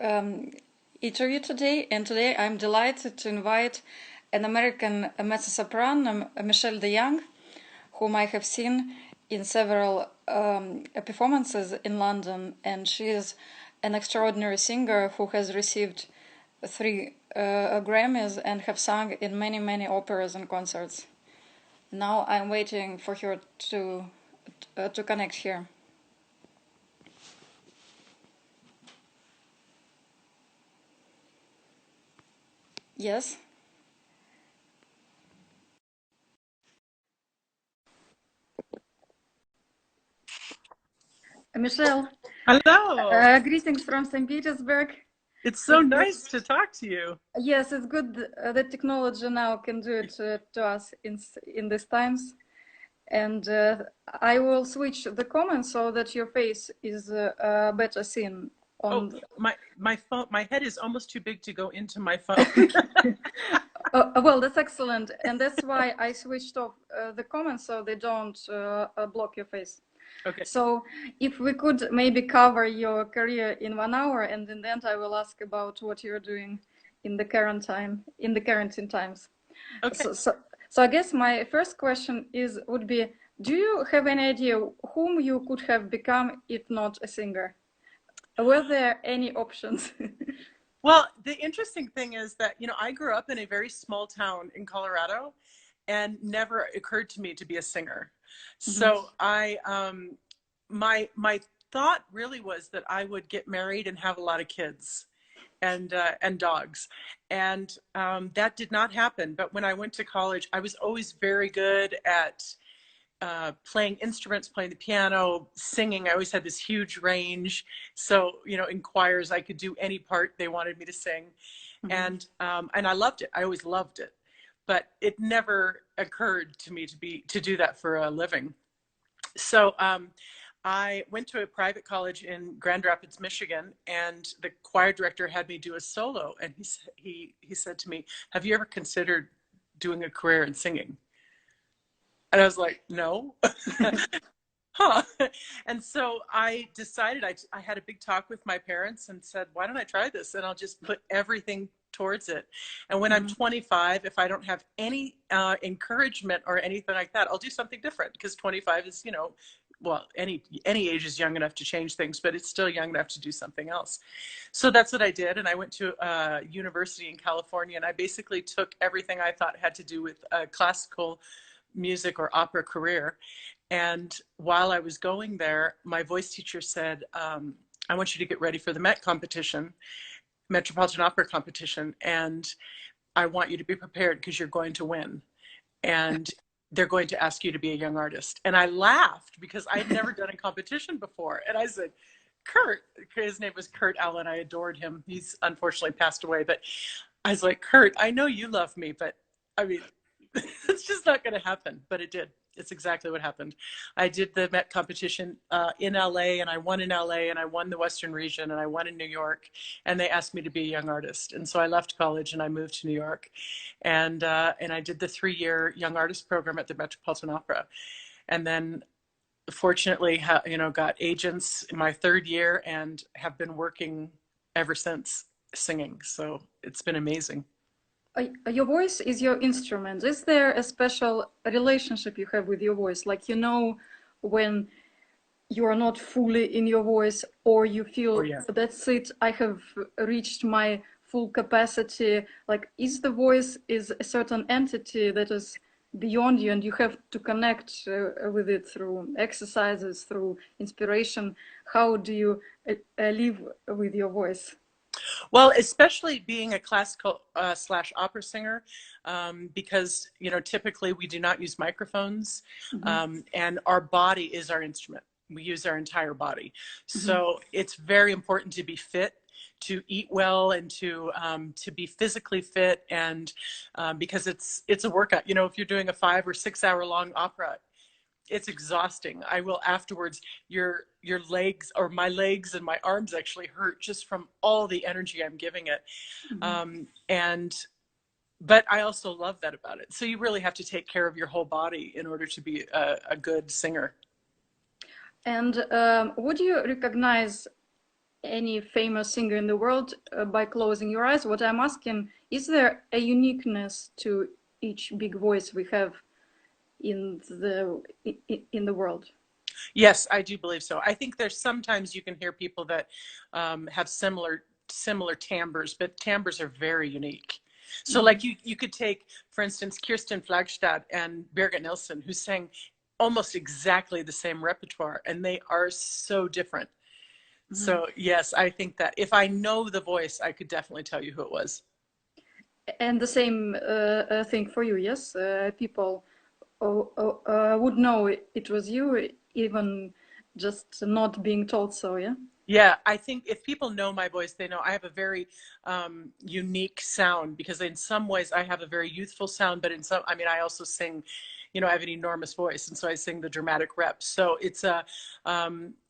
um, interview today, and today I'm delighted to invite an American mezzo-soprano, Michelle DeYoung, whom I have seen in several performances in London, and she is an extraordinary singer who has received three Grammys and have sung in many, many operas and concerts. Now I'm waiting for her to connect here. Yes. Michelle, Hello. greetings from St. Petersburg. It's so It's good. nice to talk to you. Yes, it's good that technology now can do it to us in these times. And I will switch the comments so that your face is better seen Oh, on. my phone, my head is almost too big to go into my phone. Well, that's excellent, and that's why I switched off the comments so they don't block your face. Okay. So if we could maybe cover your career in 1 hour, and in the end I will ask about what you're doing in the current time, in the quarantine times. Okay. So I guess my first question would be, do you have any idea whom you could have become if not a singer? Were there any options? Well, the interesting thing is that, I grew up in a very small town in Colorado and never occurred to me to be a singer. Mhm. So my thought really was that I would get married and have a lot of kids and dogs. And that did not happen. But when I went to college, I was always very good at playing instruments, playing the piano, singing. I always had this huge range. So, in choirs, I could do any part they wanted me to sing. Mhm. And I loved it. I always loved it. But it never occurred to me to do that for a living. So I went to a private college in Grand Rapids, Michigan, and the choir director had me do a solo. And he said to me, "Have you ever considered doing a career in singing?" And I was like, "No." Huh. And so I decided, I had a big talk with my parents and said, why don't I try this? And I'll just put everything towards it. And when I'm Mhm. 25, if I don't have any encouragement or anything like that, I'll do something different, because 25 is, well, any age is young enough to change things, but it's still young enough to do something else. So that's what I did. And I went to a university in California, and I basically took everything I thought had to do with classical music or opera career. And while I was going there, my voice teacher said, I want you to get ready for the Met competition, Metropolitan Opera competition, and I want you to be prepared because you're going to win. And they're going to ask you to be a young artist. And I laughed because I'd never done a competition before. And I said, Kurt, his name was Kurt Allen. I adored him. He's unfortunately passed away. But I was like, Kurt, I know you love me, but I mean, it's just not going to happen. But it did. It's exactly what happened. I did the Met competition in LA, and I won in LA, and I won the Western region, and I won in New York, and they asked me to be a young artist. And so I left college and I moved to New York, and I did the 3-year young artist program at the Metropolitan Opera, and then fortunately, got agents in my 3rd year and have been working ever since singing. So it's been amazing. Your voice is your instrument. Is there a special relationship you have with your voice? Like, when you are not fully in your voice, or you Oh feel yeah. that's it, I have reached my full capacity. Like, is the voice is a certain entity that is beyond you, and you have to connect with it through exercises, through inspiration? How do you live with your voice? Well, especially being a classical slash opera singer, because typically we do not use microphones, Mm-hmm. and our body is our instrument. We use our entire body, Mm-hmm. so it's very important to be fit, to eat well, and to be physically fit, and because it's a workout. If you're doing a 5 or 6 hour long opera, it's exhausting. I will afterwards, your legs, or my legs and my arms actually hurt just from all the energy I'm giving it. Mm-hmm. And but I also love that about it. So you really have to take care of your whole body in order to be a good singer. And would you recognize any famous singer in the world by closing your eyes. What I'm asking, is there a uniqueness to each big voice we have in the world? Yes, I do believe so. I think there's sometimes you can hear people that have similar timbres, but timbres are very unique. So like you could take, for instance, Kirsten Flagstad and Birgit Nilsson, who sang almost exactly the same repertoire, and they are so different. So yes, I think that if I know the voice, I could definitely tell you who it was. And the same thing for you, yes? People would know it was you, even just not being told so, yeah? Yeah, I think if people know my voice, they know I have a very unique sound, because in some ways I have a very youthful sound, but in some, I mean, I also sing, you know, I have an enormous voice, and so I sing the dramatic reps. So it's a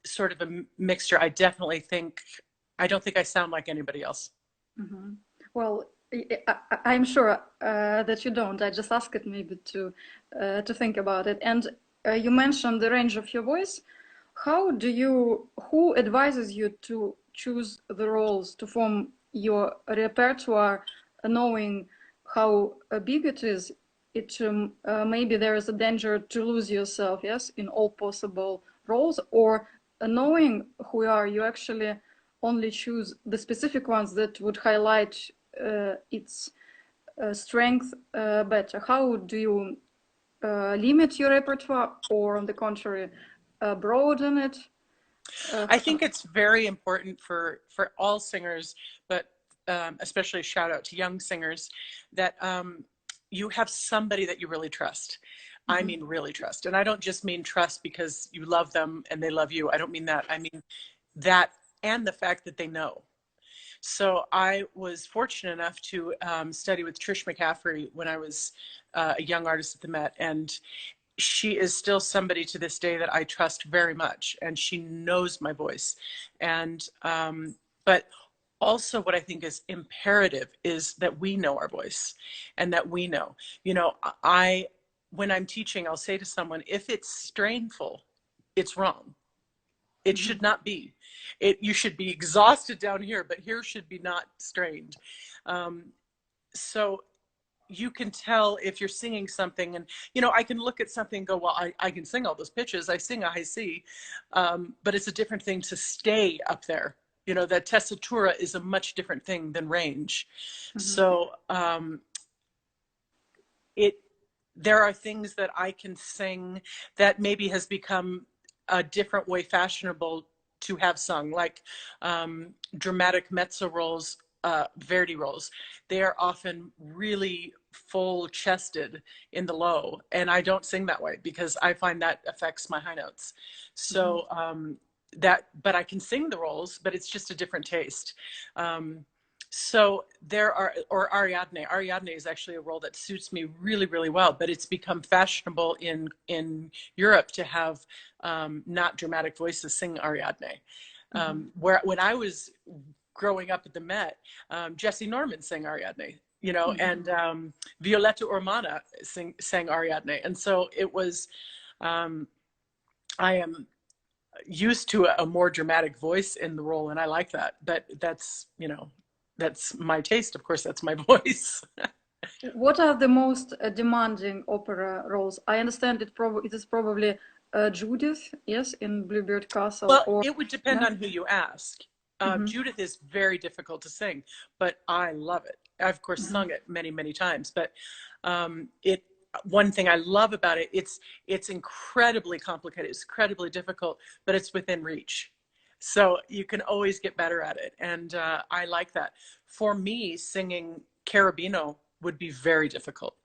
sort of a mixture. I don't think I sound like anybody else. Well, I'm sure that you don't. I just asked it maybe to think about it. And you mentioned the range of your voice. Who advises you to choose the roles to form your repertoire, knowing how big it is? Maybe there is a danger to lose yourself, yes, in all possible roles, or knowing who you are, you actually only choose the specific ones that would highlight its strength better. How do you limit your repertoire, or on the contrary, broaden it? I think it's very important for all singers, but especially a shout out to young singers, that you have somebody that you really trust. I mean, really trust. And I don't just mean trust because you love them and they love you. I don't mean that. I mean that, and the fact that they know. So I was fortunate enough to study with Trish McCaffrey when I was a young artist at the Met, and she is still somebody to this day that I trust very much, and she knows my voice. And but also what I think is imperative is that we know our voice, and that we know, you know, I when I'm teaching, I'll say to someone, if it's strainful, it's wrong. It should not be. You should be exhausted down here, but here should be not strained. So you can tell if you're singing something, and you know, I can look at something and go, well, I can sing all those pitches, I sing a high C, but it's a different thing to stay up there. You know, that tessitura is a much different thing than range. So it there are things that I can sing that maybe has become a different way fashionable to have sung, like dramatic mezzo roles, Verdi roles. They are often really full chested in the low, and I don't sing that way because I find that affects my high notes. So but I can sing the roles, but it's just a different taste. So there are, or Ariadne. Ariadne is actually a role that suits me really, really well, but it's become fashionable in Europe to have not dramatic voices sing Ariadne. Where when I was growing up at the Met, Jesse Norman sang Ariadne, you know, and Violetta Ormana sang Ariadne. And so it was, I am used to a more dramatic voice in the role, and I like that. But that's, you know, that's my taste. Of course, that's my voice. What are the most demanding opera roles? I understand it is probably Judith, yes, in Bluebeard Castle. Well, or it would depend on who you ask. Judith is very difficult to sing, but I love it. I've of course sung it many, many times, but one thing I love about it, it's incredibly complicated, it's incredibly difficult, but it's within reach. So you can always get better at it, and I like that. For me, singing Carabino would be very difficult,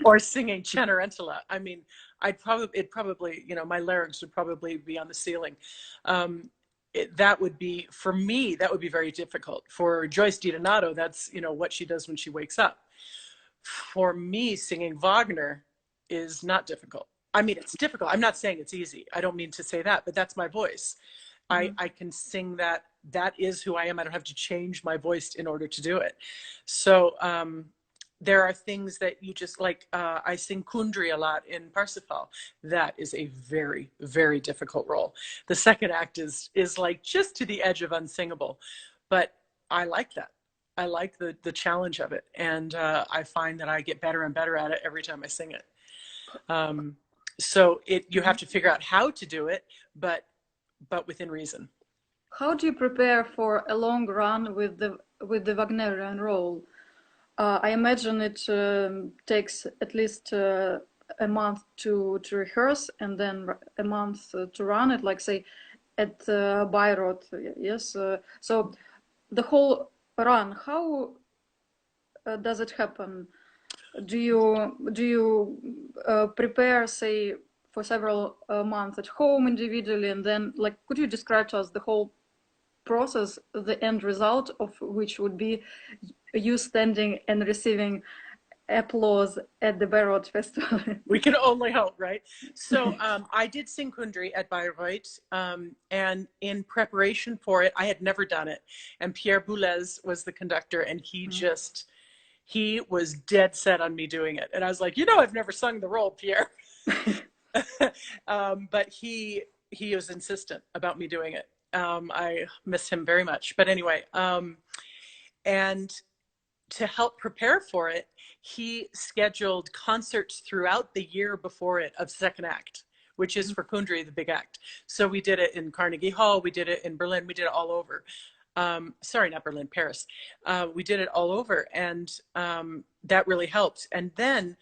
or singing Cenerentola. I mean, it probably, you know, my larynx would probably be on the ceiling. That would be, for me, that would be very difficult. For Joyce DiDonato, that's, you know, what she does when she wakes up. For me, singing Wagner is not difficult. I mean, it's difficult. I'm not saying it's easy. I don't mean to say that, but that's my voice. I can sing that. That is who I am. I don't have to change my voice in order to do it. So there are things that you just like, I sing Kundry a lot in Parsifal. That is a very, very difficult role. The second act is like just to the edge of unsingable, but I like that. I like the challenge of it. And I find that I get better and better at it every time I sing it. So you have to figure out how to do it, but within reason. How do you prepare for a long run with the Wagnerian role? I imagine it takes at least a month to rehearse and then a month to run it, like say at Bayreuth. Yes. So the whole run, how does it happen? Do you prepare, say, for several months at home individually, and then like could you describe to us the whole process, the end result of which would be you standing and receiving applause at the Bayreuth Festival? We can only hope, right? So I did sing Kundry at Bayreuth, and in preparation for it, I had never done it. And Pierre Boulez was the conductor, and he was dead set on me doing it. And I was like, I've never sung the role, Pierre. But he was insistent about me doing it. I miss him very much. But anyway, and to help prepare for it, he scheduled concerts throughout the year before it of second act, which is for Kundry, the big act. So we did it in Carnegie Hall, we did it in Berlin, we did it all over. Sorry, not Berlin, Paris. We did it all over, and that really helped. And then,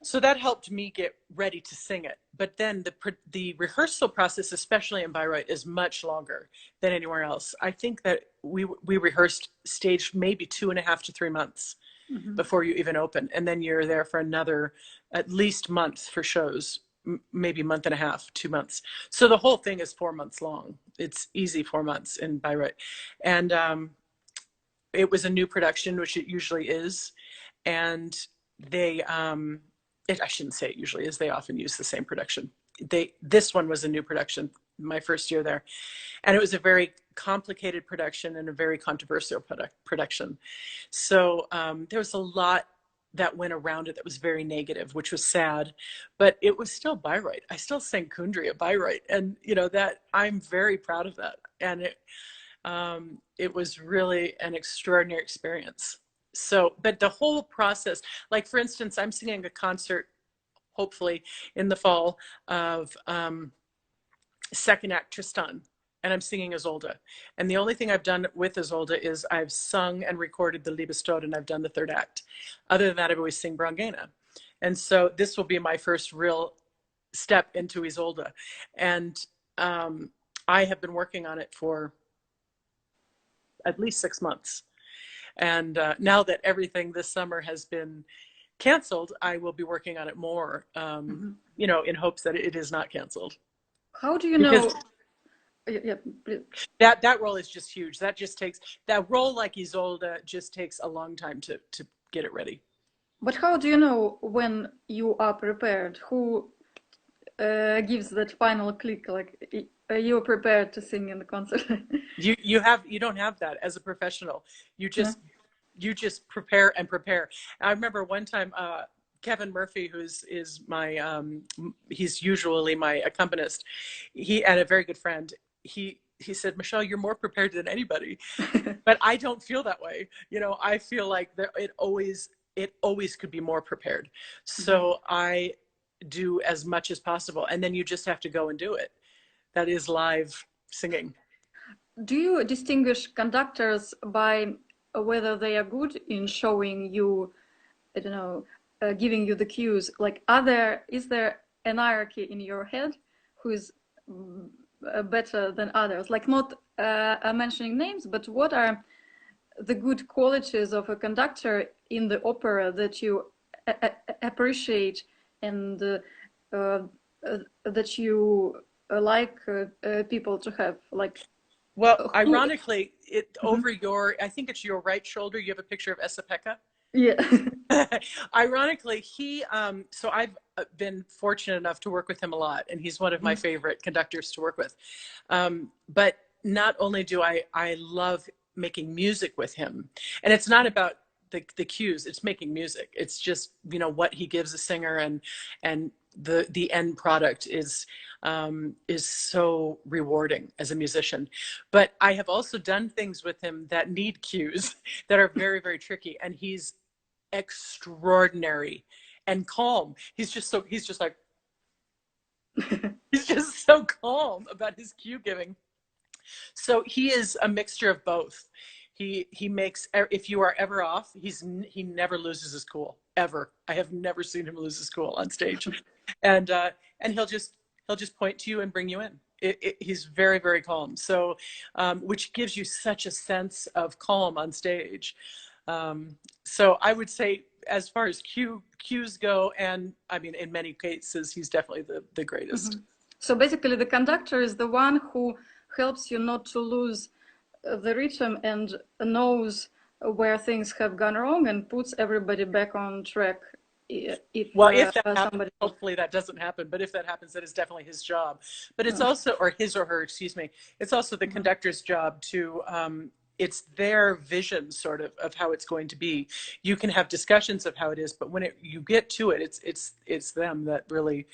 so that helped me get ready to sing it. But then the rehearsal process, especially in Bayreuth, is much longer than anywhere else. I think that we rehearsed stage maybe 2.5 to 3 months before you even open. And then you're there for another at least month for shows, maybe 1.5, 2 months. So the whole thing is 4 months long. It's easy 4 months in Bayreuth. And it was a new production, which it usually is. And they, I shouldn't say it usually is, they often use the same production. This one was a new production, my first year there. And it was a very complicated production and a very controversial production. So there was a lot that went around it that was very negative, which was sad, but it was still Bayreuth. I still sang Kundry at Bayreuth, and that I'm very proud of that. And it was really an extraordinary experience. So, but the whole process, like for instance, I'm singing a concert, hopefully in the fall, of second act Tristan, and I'm singing Isolde. And the only thing I've done with Isolde is I've sung and recorded the Liebestod, and I've done the third act. Other than that, I've always sing Brangäna. And so this will be my first real step into Isolde. And I have been working on it for at least 6 months. And now that everything this summer has been canceled, I will be working on it more, in hopes that it is not canceled. How do you know? Yeah, that role is just huge. That role, like Isolde, just takes a long time to get it ready. But how do you know when you are prepared? Who gives that final click? Like you're prepared to sing in the concert? You don't have that as a professional. You just prepare and prepare. I remember one time Kevin Murphy, who's my he's usually my accompanist, he and a very good friend, he said, Michelle, you're more prepared than anybody. But I don't feel that way. I feel like it always could be more prepared. So I do as much as possible, and then you just have to go and do it. That is live singing. Do you distinguish conductors by whether they are good in showing you, I don't know, giving you the cues? Like, is there an hierarchy in your head who is better than others? Like, not mentioning names, but what are the good qualities of a conductor in the opera that you appreciate and that you like people to have? Like, well, ironically, I think it's your right shoulder, you have a picture of Esa-Pekka. Yeah. Ironically, so I've been fortunate enough to work with him a lot, and he's one of my favorite conductors to work with. But not only do I love making music with him, and it's not about the cues. It's making music. It's just, you know, what he gives a singer, and the end product is so rewarding as a musician. But I have also done things with him that need cues that are very, very tricky, and he's extraordinary and calm. He's just like he's just so calm about his cue giving. So he is a mixture of both. He makes, if you are ever off, he never loses his cool ever. I have never seen him lose his cool on stage, and and he'll just point to you and bring you in. He's very, very calm. So, which gives you such a sense of calm on stage. So I would say, as far as cues go, and I mean, in many cases, he's definitely the greatest. Mm-hmm. So basically, the conductor is the one who helps you not to lose the rhythm and knows where things have gone wrong and puts everybody back on track. If Well, if that happens, somebody, hopefully that doesn't happen. But if that happens, that is definitely his job. But it's also, or his or her, excuse me, it's also the conductor's job to, it's their vision sort of how it's going to be. You can have discussions of how it is, but when you get to it, it's them that really,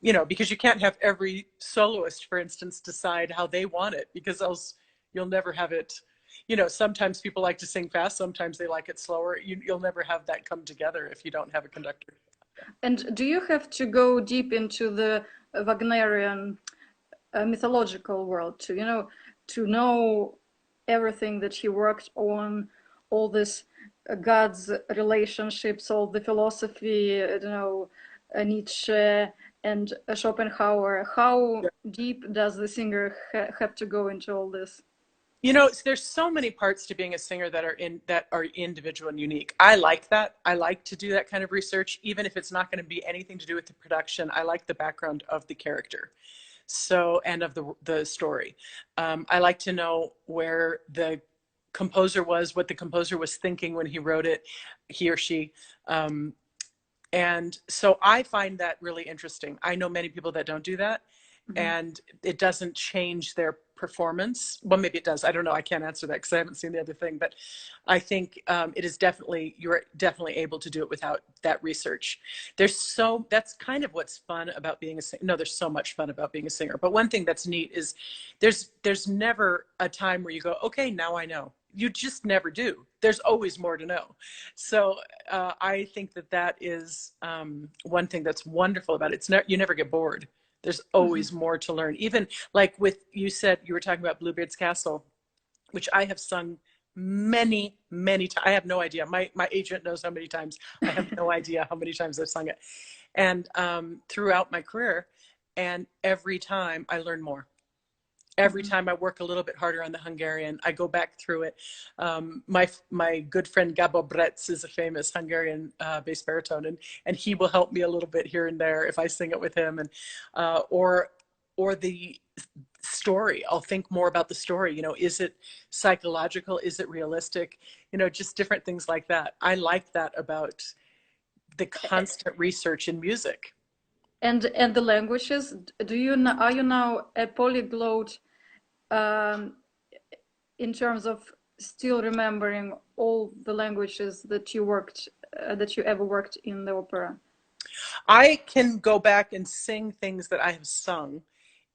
you know, because you can't have every soloist, for instance, decide how they want it, because else you'll never have it. You know, sometimes people like to sing fast, sometimes they like it slower. You'll never have that come together if you don't have a conductor. And do you have to go deep into the Wagnerian mythological world to know everything that he worked on, all this God's relationships, all the philosophy, Nietzsche and Schopenhauer? How deep does the singer have to go into all this? You know, there's so many parts to being a singer that are individual and unique. I like that. I like to do that kind of research, even if it's not going to be anything to do with the production. I like the background of the character, so, and of the story. I like to know where the composer was, what the composer was thinking when he wrote it, he or she. And so I find that really interesting. I know many people that don't do that, and it doesn't change their performance. Well, maybe it does. I don't know. I can't answer that because I haven't seen the other thing. But I think it is definitely, you're definitely able to do it without that research. That's kind of what's fun about being a singer. No, there's so much fun about being a singer. But one thing that's neat is there's never a time where you go, okay, now I know. You just never do. There's always more to know. So I think that is one thing that's wonderful about it. You never get bored. There's always more to learn. Even like you said, you were talking about Bluebeard's Castle, which I have sung many, many times. I have no idea. My agent knows how many times. I have no idea how many times I've sung it. And throughout my career, and every time I learn more. Every time I work a little bit harder on the Hungarian, I go back through it. My good friend Gabo Bretz is a famous Hungarian bass baritone, and he will help me a little bit here and there if I sing it with him, and or the story. I'll think more about the story. You know, is it psychological? Is it realistic? You know, just different things like that. I like that about the constant research in music. And the languages, are you now a polyglot in terms of still remembering all the languages that you ever worked in the opera? I can go back and sing things that I have sung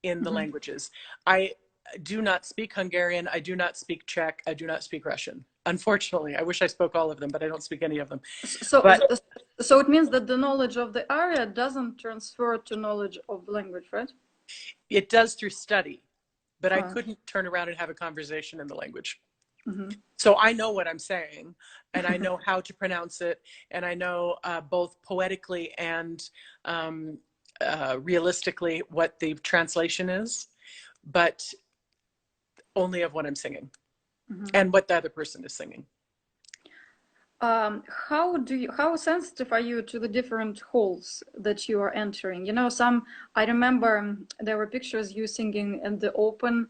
in the languages. I do not speak Hungarian. I do not speak Czech. I do not speak Russian. Unfortunately, I wish I spoke all of them, but I don't speak any of them. So it means that the knowledge of the area doesn't transfer to knowledge of the language, right? It does through study, but I couldn't turn around and have a conversation in the language. So I know what I'm saying, and I know how to pronounce it, and I know both poetically and realistically what the translation is, but only of what I'm singing and what the other person is singing. How sensitive are you to the different halls that you are entering? You know, I remember there were pictures you singing in the open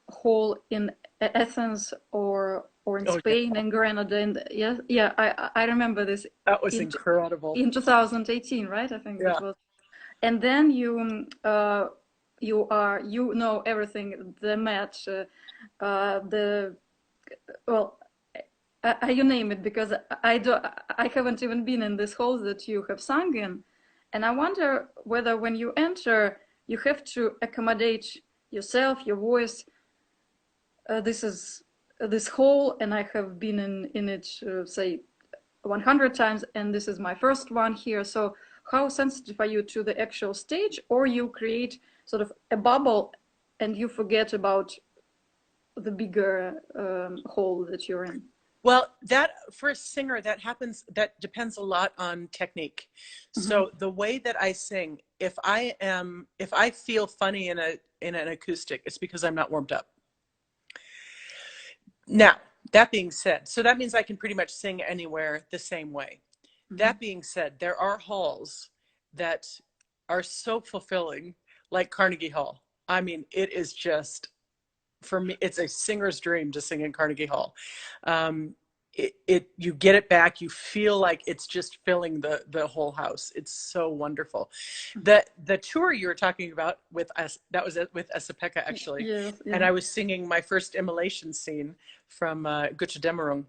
hall in Athens or in Spain and Granada. And I remember this. That was incredible. In 2018, right? I think it was. And then you know everything, the match, you name it, because I haven't even been in this hall that you have sung in, and I wonder whether when you enter, you have to accommodate yourself, your voice. This is this hall, and I have been in it, say, 100 times, and this is my first one here. So how sensitive are you to the actual stage, or you create sort of a bubble and you forget about the bigger hall that you're in? Well, that for a singer, that happens, that depends a lot on technique. Mm-hmm. So the way that I sing, if I feel funny in an acoustic, it's because I'm not warmed up. Now, that being said, so that means I can pretty much sing anywhere the same way. Mm-hmm. That being said, there are halls that are so fulfilling, like Carnegie Hall. I mean, it is just, for me, it's a singer's dream to sing in Carnegie Hall. You get it back. You feel like it's just filling the whole house. It's so wonderful. The tour you were talking about with us, that was with Esapeka actually. Yes, And yeah. I was singing my first immolation scene from Götterdämmerung.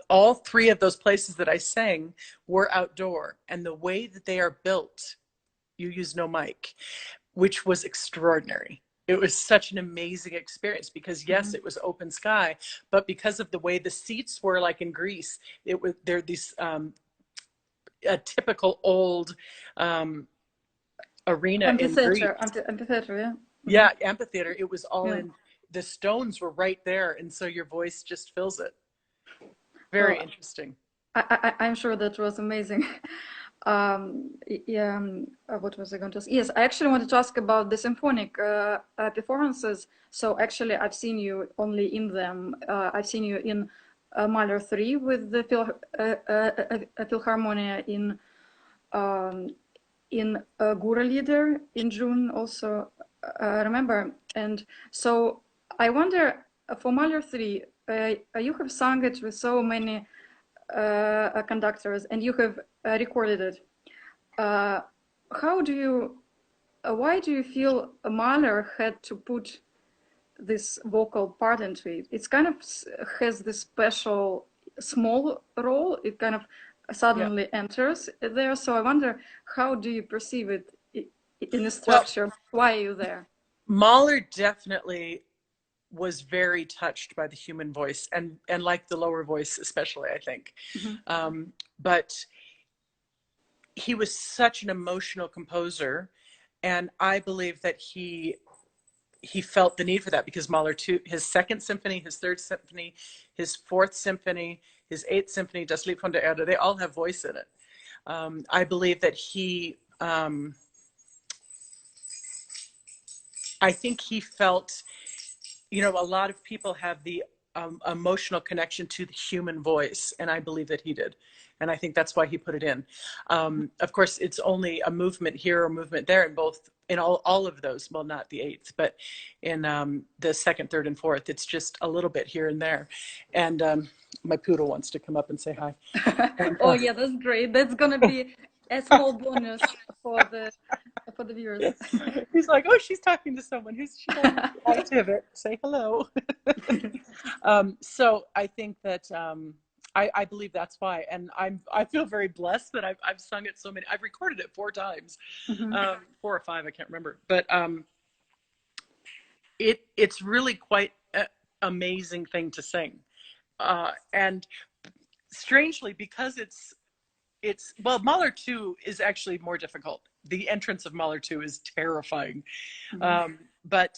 All three of those places that I sang were outdoor, and the way that they are built, you use no mic, which was extraordinary. It was such an amazing experience because yes, it was open sky, but because of the way the seats were, like in Greece, it was there these a typical old arena in Greece. Amphitheater, yeah. Yeah, amphitheater. It was all Yeah. in, the stones were right there, and so your voice just fills it. Very Well, interesting. I'm sure that was amazing. Yeah, what was I going to say? Yes, I actually wanted to ask about the symphonic performances. So actually, I've seen you only in them. I've seen you in Mahler 3 with the Philharmonia um, in Gura Leader in June also, I remember. And so I wonder, for Mahler 3, you have sung it with so many conductors, and you have recorded it. How do you, why do you feel Mahler had to put this vocal part into it? It's kind of has this special small role. It kind of Yeah. suddenly enters there. So I wonder, how do you perceive it in the Well, structure? Why are you there? Mahler definitely was very touched by the human voice, and like the lower voice especially, I think. Mm-hmm. But he was such an emotional composer, and I believe that he felt the need for that because Mahler too, his second symphony, his third symphony, his fourth symphony, his eighth symphony, Das Lied von der Erde, they all have voice in it. I believe that I think he felt, you know, a lot of people have the emotional connection to the human voice, and I believe that he did. And I think that's why he put it in. Of course, it's only a movement here or movement there in both, in all of those. Well, not the eighth, but in the second, third, and fourth, it's just a little bit here and there. And my poodle wants to come up and say hi. And, Oh yeah, that's great. That's gonna be a small bonus for the viewers. he's like, oh, she's talking to someone. Who's she? Hi, Tivit. Say hello. So I think that I believe that's why, and I feel very blessed that I've sung it so many. I've recorded it 4 times, Mm-hmm. 4 or 5, I can't remember, but it's really quite an amazing thing to sing, and strangely, because it's well, Mahler 2 is actually more difficult. The entrance of Mahler 2 is terrifying, but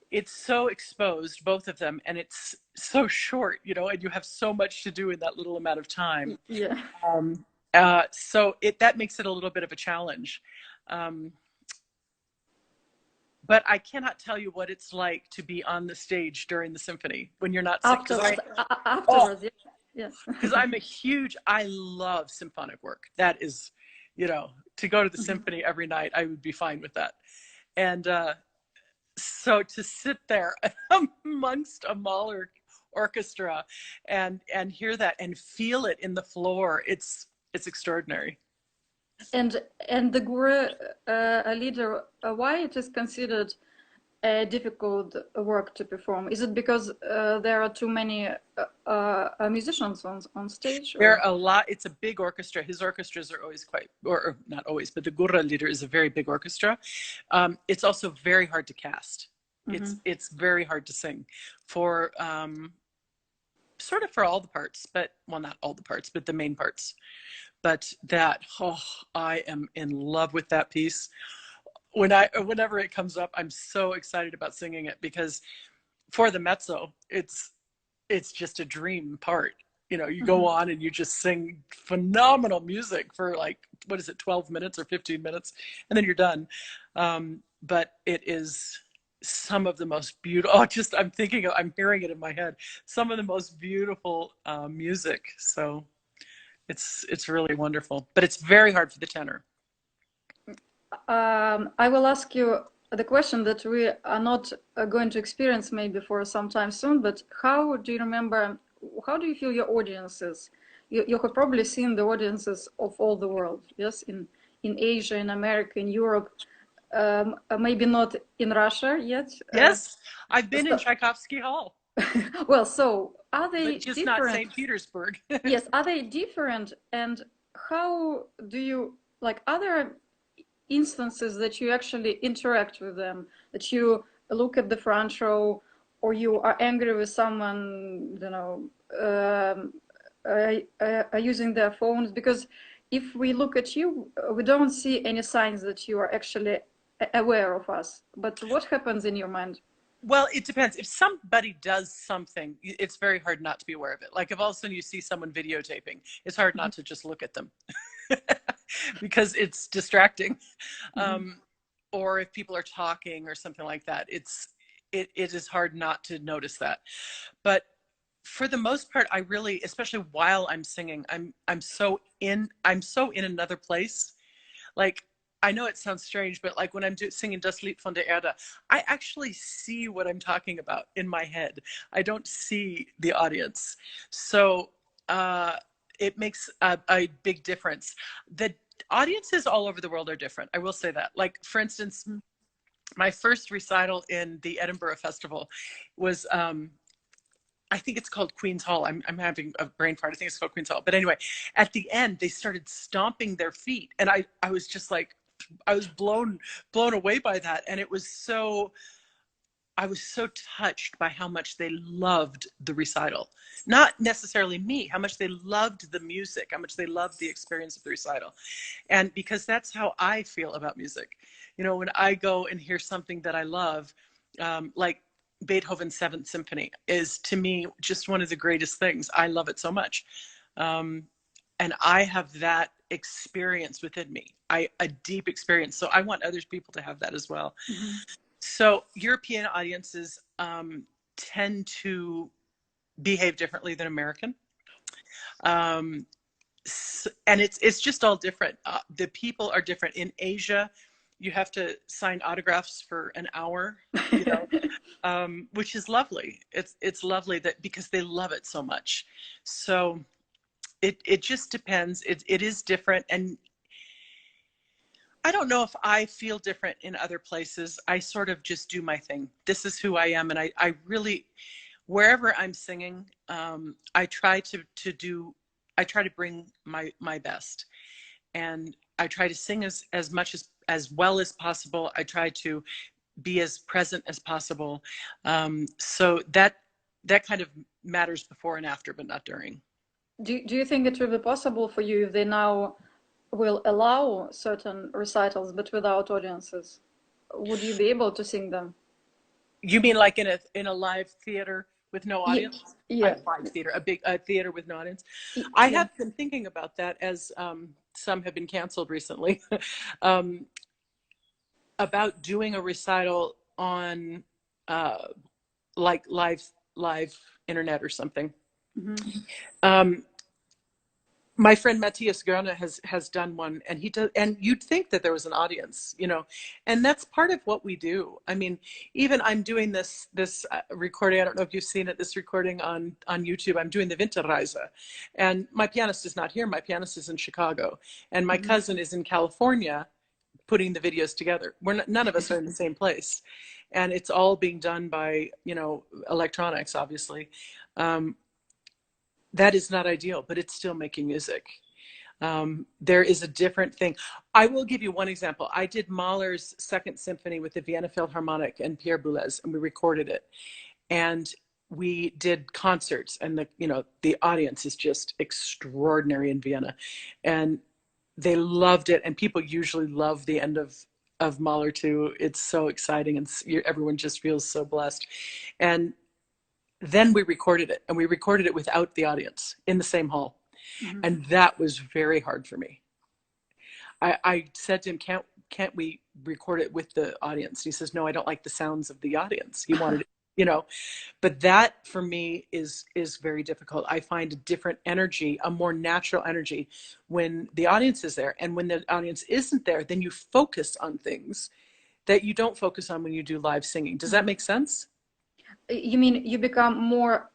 it's so exposed, both of them, and it's so short, you know, and you have so much to do in that little amount of time. Yeah. So that makes it a little bit of a challenge. But I cannot tell you what it's like to be on the stage during the symphony when you're not sick. Afterwards, afterwards, yeah. Because I love symphonic work. That is, you know, to go to the symphony every night, I would be fine with that. And so to sit there amongst a Mahler orchestra and hear that and feel it in the floor, it's extraordinary. And the Gura leader, why it is considered a difficult work to perform? Is it because there are too many musicians on stage? There Or? are a lot. It's a big orchestra. His orchestras are always quite, or not always, but the Gurra leader is a very big orchestra. It's also very hard to cast. Mm-hmm. It's very hard to sing for sort of for all the parts, but well, not all the parts, but the main parts. But that, oh, I am in love with that piece. Whenever it comes up, I'm so excited about singing it because for the mezzo, it's just a dream part. You know, you go on and you just sing phenomenal music for like, what is it, 12 minutes or 15 minutes, and then you're done. But it is some of the most beautiful, oh, just I'm hearing it in my head, some of the most beautiful music. So it's really wonderful, but it's very hard for the tenor. I will ask you the question that we are not going to experience maybe for some time soon, but how do you feel your audiences? You have probably seen the audiences of all the world, yes, in Asia, in America, in Europe, maybe not in Russia yet. Yes, I've been in So, Tchaikovsky Hall. well, so are they But just not different? St. Petersburg. Yes, are they different? And how do you, like, other instances that you actually interact with them, that you look at the front row, or you are angry with someone, you know, using their phones? Because if we look at you, we don't see any signs that you are actually aware of us. But what happens in your mind? Well, it depends. If somebody does something, it's very hard not to be aware of it. Like if all of a sudden you see someone videotaping, it's hard not to just look at them because it's distracting. Um, or if people are talking or something like that, it is hard not to notice that. But for the most part, I really, especially while I'm singing, I'm so in another place. Like, I know it sounds strange, but like when I'm singing Das Lied von der Erde, I actually see what I'm talking about in my head. I don't see the audience. So it makes a big difference. The audiences all over the world are different. I will say that. Like, for instance, my first recital in the Edinburgh Festival was I think it's called Queen's Hall. I'm having a brain fart. I think it's called Queen's Hall. But anyway, at the end, they started stomping their feet. And I was just like, I was blown away by that. And I was so touched by how much they loved the recital. Not necessarily me, how much they loved the music, how much they loved the experience of the recital. And because that's how I feel about music. You know, when I go and hear something that I love, like Beethoven's Seventh Symphony is to me just one of the greatest things. I love it so much. And I have that experience within me, a deep experience. So I want other people to have that as well. So European audiences tend to behave differently than American. And it's just all different. The people are different. In Asia, you have to sign autographs for an hour, you know, which is lovely. It's lovely that because they love it so much. So it just depends. It is different. And I don't know if I feel different in other places. I sort of just do my thing. This is who I am. And I really, wherever I'm singing, I try to bring my best. And I try to sing as much as well as possible. I try to be as present as possible. So that kind of matters before and after, but not during. Do you think it will be possible for you if they now will allow certain recitals but without audiences? Would you be able to sing them? You mean like in a live theater with no audience? Yeah. A live theater, a theater with no audience. Yeah. I have been thinking about that as some have been canceled recently. About doing a recital on like live internet or something. My friend Matthias Görne has done one, and he does, and you'd think that there was an audience, you know, and that's part of what we do. I mean, even I'm doing this recording. I don't know if you've seen it. This recording on YouTube. I'm doing the Winterreise, and my pianist is not here. My pianist is in Chicago, and my cousin is in California, putting the videos together. None of us are in the same place, and it's all being done by, electronics, obviously. Um, that is not ideal, but it's still making music. There is a different thing. I will give you one example. I did Mahler's Second Symphony with the Vienna Philharmonic and Pierre Boulez, and we recorded it. And we did concerts, and the audience is just extraordinary in Vienna, and they loved it. And people usually love the end of Mahler too. It's so exciting, and everyone just feels so blessed. And then we recorded it, and we recorded it without the audience in the same hall. Mm-hmm. And that was very hard for me. I said to him, can't we record it with the audience? He says, no, I don't like the sounds of the audience. He wanted it, but that for me is very difficult. I find a different energy, a more natural energy when the audience is there. And when the audience isn't there, then you focus on things that you don't focus on when you do live singing. Does that make sense? You mean you become more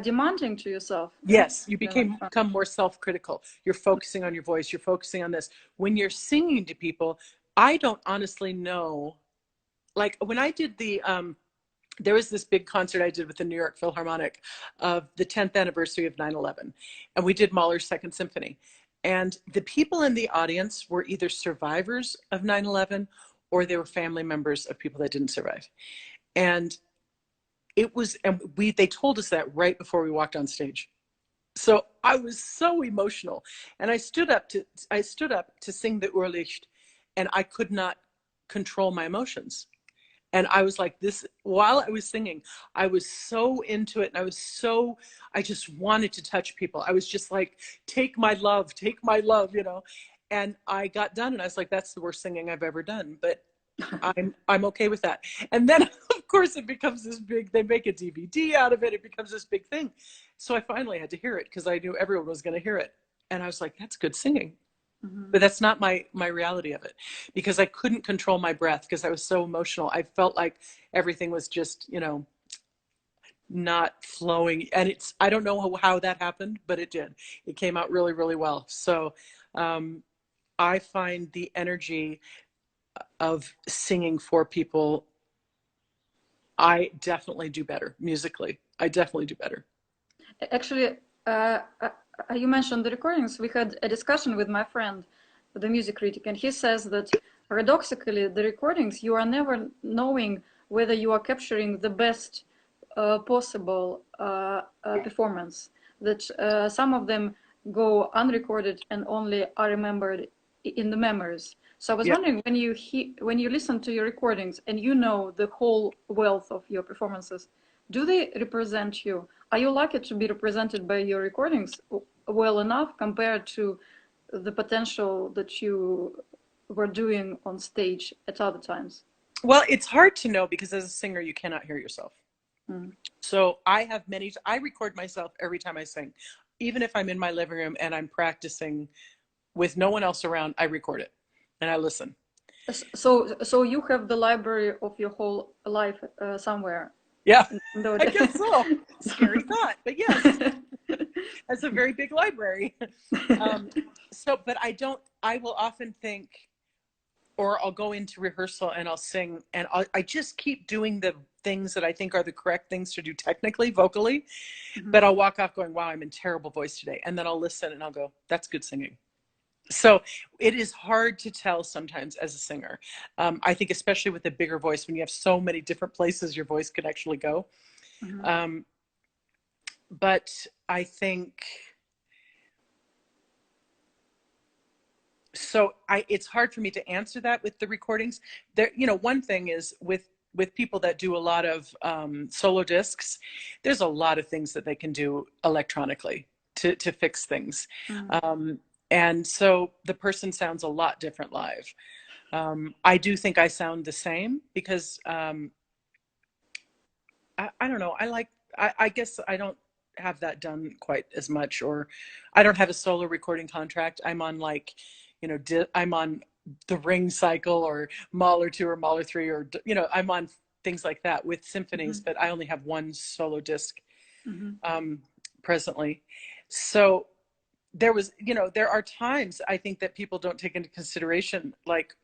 demanding to yourself? Yes, you become more self-critical. You're focusing on your voice. You're focusing on this. When you're singing to people, I don't honestly know. Like when I did there was this big concert I did with the New York Philharmonic of the 10th anniversary of 9/11, and we did Mahler's Second Symphony. And the people in the audience were either survivors of 9/11 or they were family members of people that didn't survive. And they told us that right before we walked on stage. So I was so emotional, and I stood up to sing the Urlicht, and I could not control my emotions. And I was like this while I was singing. I was so into it, and I just wanted to touch people. I was just like, take my love, And I got done, and I was like, that's the worst singing I've ever done, but I'm okay with that. And then of course it becomes this big, they make a DVD out of it. It becomes this big thing. So I finally had to hear it because I knew everyone was going to hear it. And I was like, that's good singing. Mm-hmm. But that's not my reality of it, because I couldn't control my breath because I was so emotional. I felt like everything was just, not flowing. And I don't know how that happened, but it did. It came out really, really well. So I find the energy of singing for people, I definitely do better musically. I definitely do better. Actually, you mentioned the recordings. We had a discussion with my friend, the music critic, and he says that paradoxically, the recordings, you are never knowing whether you are capturing the best possible performance. That some of them go unrecorded and only are remembered in the memories. So I was wondering, when you listen to your recordings and you know the whole wealth of your performances, do they represent you? Are you lucky to be represented by your recordings well enough compared to the potential that you were doing on stage at other times? Well, it's hard to know because as a singer, you cannot hear yourself. Mm. So I record myself every time I sing. Even if I'm in my living room and I'm practicing with no one else around, I record it and I listen. So you have the library of your whole life somewhere. Yeah, I guess so. Scary thought, but yes, that's a very big library. But I will often think, or I'll go into rehearsal and I'll sing, and I just keep doing the things that I think are the correct things to do technically, vocally, but I'll walk off going, wow, I'm in terrible voice today. And then I'll listen and I'll go, that's good singing. So it is hard to tell sometimes as a singer. I think especially with a bigger voice, when you have so many different places your voice can actually go. Mm-hmm. But I think, so it's hard for me to answer that with the recordings. There, one thing is with people that do a lot of solo discs, there's a lot of things that they can do electronically to fix things. Mm-hmm. And so the person sounds a lot different live. I do think I sound the same because I don't know. I guess I don't have that done quite as much, or I don't have a solo recording contract. I'm on I'm on the Ring cycle or Mahler 2 or Mahler 3, or, I'm on things like that with symphonies, mm-hmm. but I only have one solo disc presently. So there are times I think that people don't take into consideration, like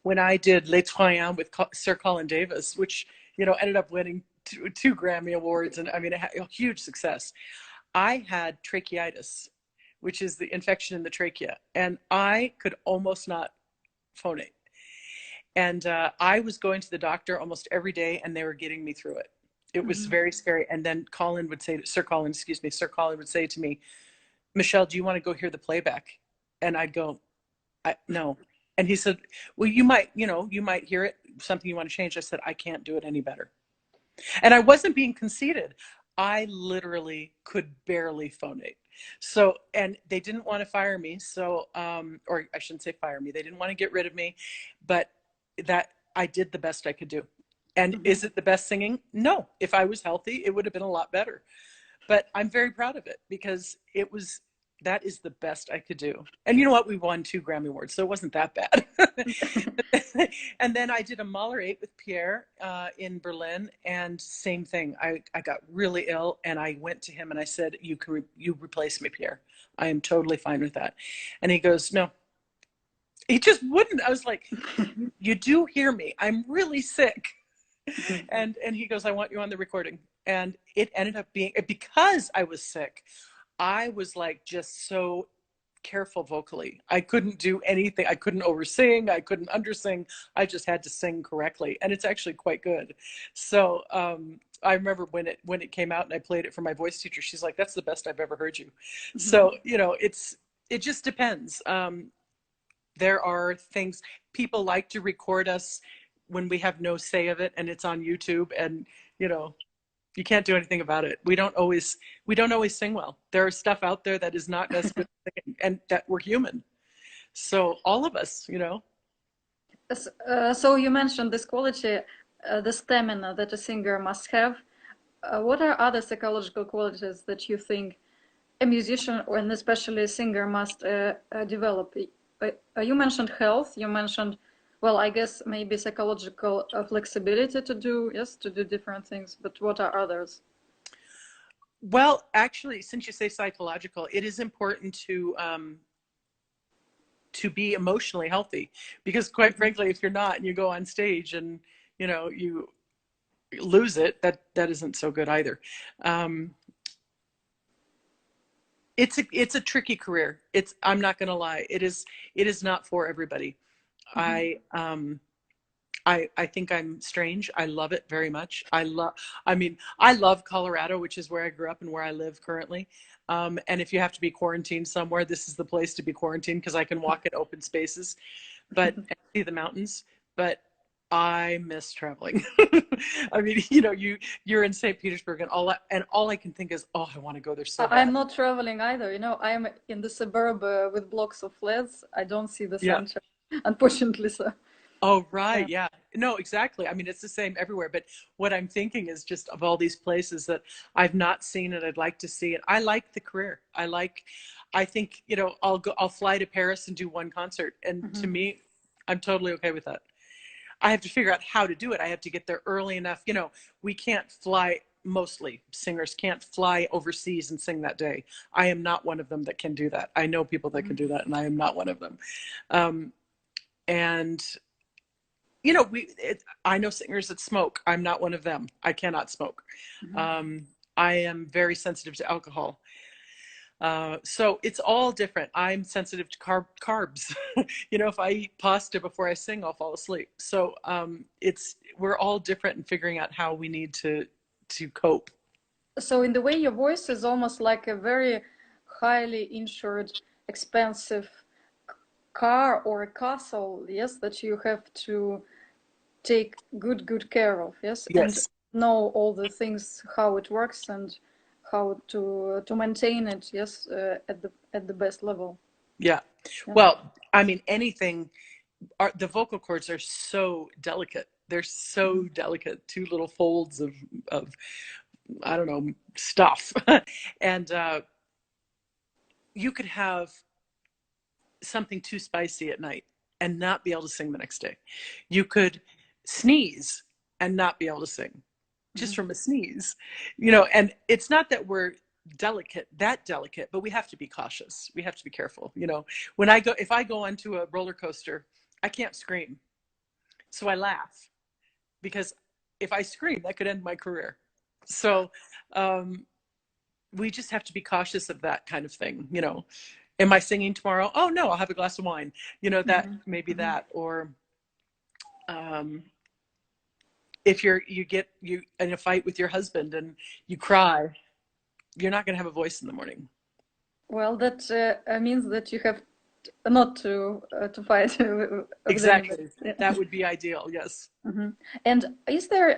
when I did Les Troyens with Sir Colin Davis, which, you know, ended up winning two Grammy Awards. And I mean, a huge success. I had tracheitis, which is the infection in the trachea, and I could almost not phonate. And I was going to the doctor almost every day, and they were getting me through it. It was Mm-hmm. very scary. And then Colin would say, Sir Colin, excuse me, Sir Colin would say to me, Michelle, do you want to go hear the playback? And I'd go, no. And he said, well, you might, you know, you might hear it, something you want to change. I said, I can't do it any better. And I wasn't being conceited. I literally could barely phonate. So, and they didn't want to fire me. So, or I shouldn't say fire me. They didn't want to get rid of me, but that I did the best I could do. And Mm-hmm. is it the best singing? No. If I was healthy, it would have been a lot better. But I'm very proud of it because it was, that is the best I could do. And you know what? We won 2 Grammy Awards, so it wasn't that bad. And then I did a Mahler 8 with Pierre in Berlin, and same thing. I got really ill, and I went to him and I said, you replace me, Pierre. I am totally fine with that. And he goes, no. He just wouldn't. I was like, you do hear me. I'm really sick. And he goes, I want you on the recording. And it ended up being, because I was sick, I was like just so careful vocally. I couldn't do anything. I couldn't oversing. I couldn't undersing. I just had to sing correctly, and it's actually quite good. So I remember when it came out and I played it for my voice teacher. She's like, "That's the best I've ever heard you." Mm-hmm. So you know, it just depends. There are things people like to record us when we have no say of it, and it's on YouTube, and you know, you can't do anything about it. We don't always sing well. There is stuff out there that is not as good as singing, and that we're human. So all of us, you know. So you mentioned this quality, the stamina that a singer must have. What are other psychological qualities that you think a musician, or and especially a singer, must develop? You mentioned health. You mentioned, well, I guess maybe psychological flexibility to do, yes, to do different things. But what are others? Well, actually, since you say psychological, it is important to be emotionally healthy, because quite frankly, if you're not and you go on stage and you know you lose it, that isn't so good either. Um, it's a tricky career. I'm not going to lie. It is not for everybody. Mm-hmm. I think I'm strange. I love it very much. I love Colorado, which is where I grew up and where I live currently. And if you have to be quarantined somewhere, this is the place to be quarantined because I can walk in open spaces, but and see the mountains. But I miss traveling. I mean, you know, you're in St. Petersburg, and all I can think is, oh, I want to go there so I'm bad. not traveling either. You know, I'm in the suburb with blocks of flats. I don't see the Yeah. center, unfortunately. So, Oh, yeah. right. Yeah. No, exactly. I mean, it's the same everywhere. But what I'm thinking is just of all these places that I've not seen and I'd like to see. And I like the career. I think, you know, I'll fly to Paris and do one concert. And Mm-hmm. to me, I'm totally okay with that. I have to figure out how to do it. I have to get there early enough. You know, we can't fly, mostly singers can't fly overseas and sing that day. I am not one of them that can do that. I know people that can do that, and I am not one of them. Um, and you know, I know singers that smoke. I'm not one of them. I cannot smoke. Mm-hmm. I am very sensitive to alcohol. So it's all different. I'm sensitive to carbs. You know, if I eat pasta before I sing, I'll fall asleep. So we're all different in figuring out how we need to cope. So in the way, your voice is almost like a very highly insured, expensive car or a castle, yes, that you have to take good care of, yes, and Yes. know all the things, how it works and how to maintain it, yes, at the best level. Yeah. Yeah. Well, I mean, the vocal cords are so delicate. They're so Mm-hmm. delicate. Two little folds of I don't know, stuff. And you could have something too spicy at night and not be able to sing the next day. You could sneeze and not be able to sing just Mm-hmm. from a sneeze, you know. And it's not that we're that delicate, but we have to be cautious. We have to be careful. You know, if I go onto a roller coaster, I can't scream. So I laugh because if I scream, that could end my career. So um, we just have to be cautious of that kind of thing. You know, am I singing tomorrow? Oh no, I'll have a glass of wine. You know, that Mm-hmm. maybe Mm-hmm. that, or um, if you in a fight with your husband and you cry, you're not going to have a voice in the morning. Well, that means that you have not to fight with anybody. Exactly. Yeah. That would be ideal. Yes. Hmm. And is there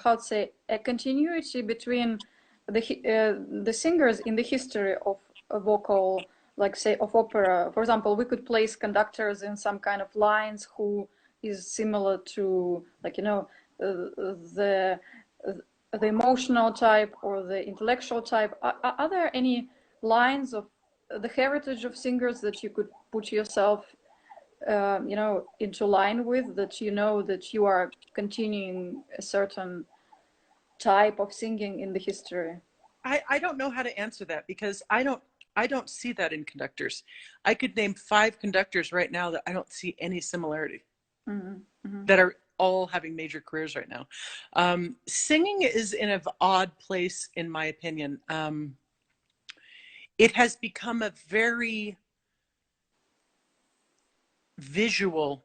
how to say a continuity between the singers in the history of a vocal, like say of opera? For example, we could place conductors in some kind of lines who is similar to, like, the the emotional type or the intellectual type. Are there any lines of the heritage of singers that you could put yourself into line with, that that you are continuing a certain type of singing in the history? I don't know how to answer that because I don't see that in conductors. I could name 5 conductors right now that I don't see any similarity, Mm-hmm. Mm-hmm. that are all having major careers right now. Singing is in an odd place, in my opinion. It has become a very visual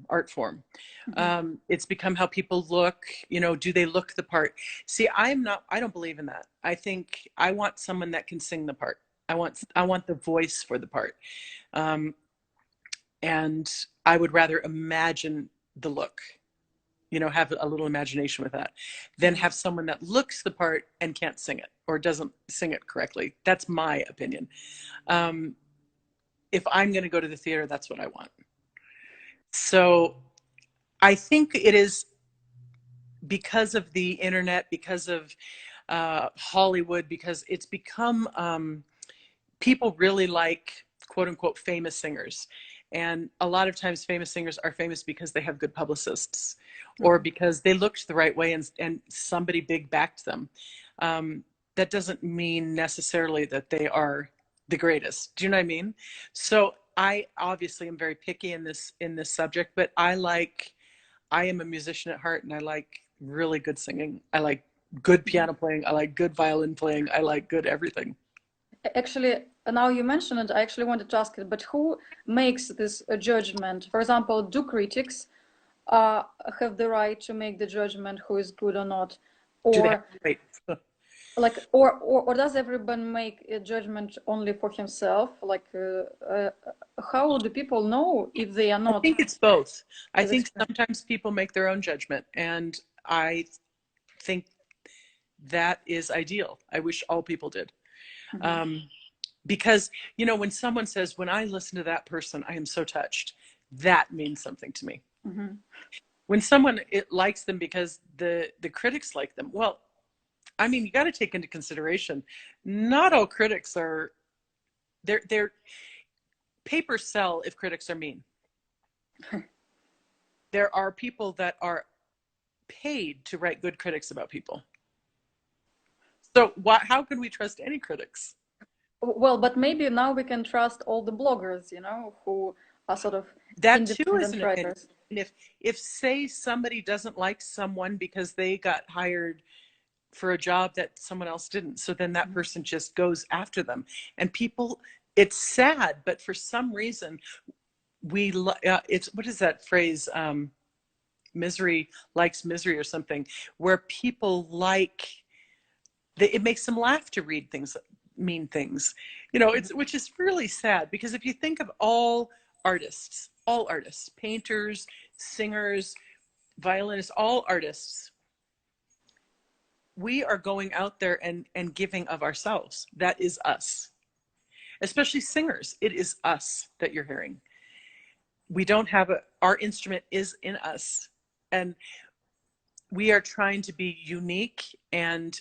art form. Mm-hmm. It's become how people look. You know, do they look the part? See, I don't believe in that. I think I want someone that can sing the part. I want the voice for the part. Um, and I would rather imagine the look, have a little imagination with that, than Mm-hmm. have someone that looks the part and can't sing it or doesn't sing it correctly. That's my opinion. Um, if I'm going to go to the theater, that's what I want. So I think it is because of the internet, because of Hollywood, because it's become people really like quote unquote famous singers. And a lot of times famous singers are famous because they have good publicists or Mm-hmm. because they looked the right way and somebody big backed them. That doesn't mean necessarily that they are the greatest. Do you know what I mean? So I obviously am very picky in this subject, but I am a musician at heart and I like really good singing. I like good Mm-hmm. piano playing. I like good violin playing. I like good everything. Actually, now you mention it, I actually wanted to ask it, but who makes this judgment? For example, do critics uh, have the right to make the judgment who is good or not? Do they have Or to wait? like or does everyone make a judgment only for himself, like how do people know if they are I not think it's both. I as think experienced? sometimes people make their own judgment, and I think that is ideal. I wish all people did. Mm-hmm. Um, because, when someone says, when I listen to that person, I am so touched, that means something to me. Mm-hmm. When someone likes them because the critics like them, well, I mean, you got to take into consideration, not all critics are, their papers sell if critics are mean. There are people that are paid to write good critics about people. So how can we trust any critics? Well, but maybe now we can trust all the bloggers, who are sort of That too is independent an opinion. writers. And if say somebody doesn't like someone because they got hired for a job that someone else didn't, so then that Mm-hmm. person just goes after them. And people, it's sad, but for some reason it's, what is that phrase? Misery likes misery or something, where people it makes them laugh to read things, mean things, it's, which is really sad, because if you think of all artists, painters, singers, violinists, all artists, we are going out there and giving of ourselves. That is us. Especially singers, it is us that you're hearing. We don't have our instrument is in us, and we are trying to be unique and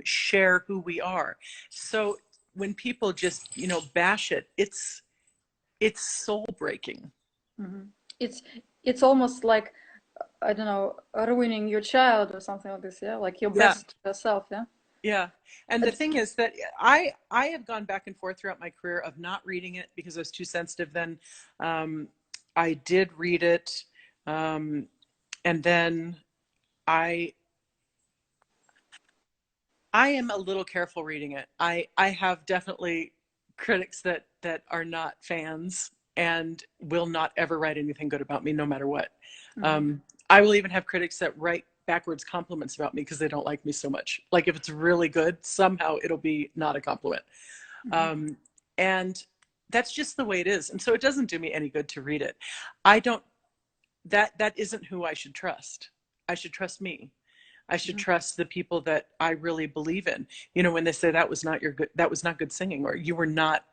share who we are. So when people just bash it, it's soul breaking. Mm-hmm. It's almost like, I don't know, ruining your child or something like this, yeah, like your Yeah, best self, yeah. yeah. And the thing is that I have gone back and forth throughout my career of not reading it because I was too sensitive then. I did read it, and then I I am a little careful reading it. I have definitely critics that are not fans and will not ever write anything good about me, no matter what. I will even have critics that write backwards compliments about me because they don't like me so much. Like if it's really good, somehow it'll be not a compliment. And that's just the way it is. And so it doesn't do me any good to read it. I don't, that isn't who I should trust. I should trust me. I should trust the people that I really believe in. You know, when they say that was not your good, that was not good singing, or you were not,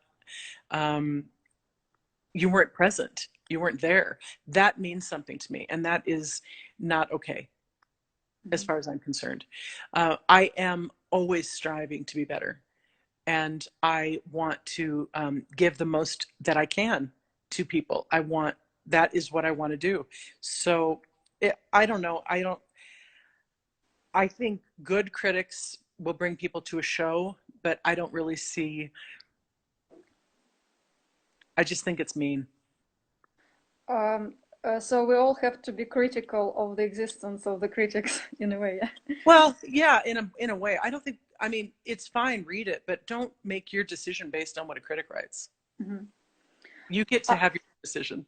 you weren't present, you weren't there. That means something to me, and that is not okay, as far as I'm concerned. I am always striving to be better, and I want to give the most that I can to people. That is what I want to do. So I don't know. I think good critics will bring people to a show, but I don't really see, I just think it's mean. So we all have to be critical of the existence of the critics in a way. Well, yeah, in a way. I don't think, I mean, it's fine, read it, but don't make your decision based on what a critic writes. You get to have your decision.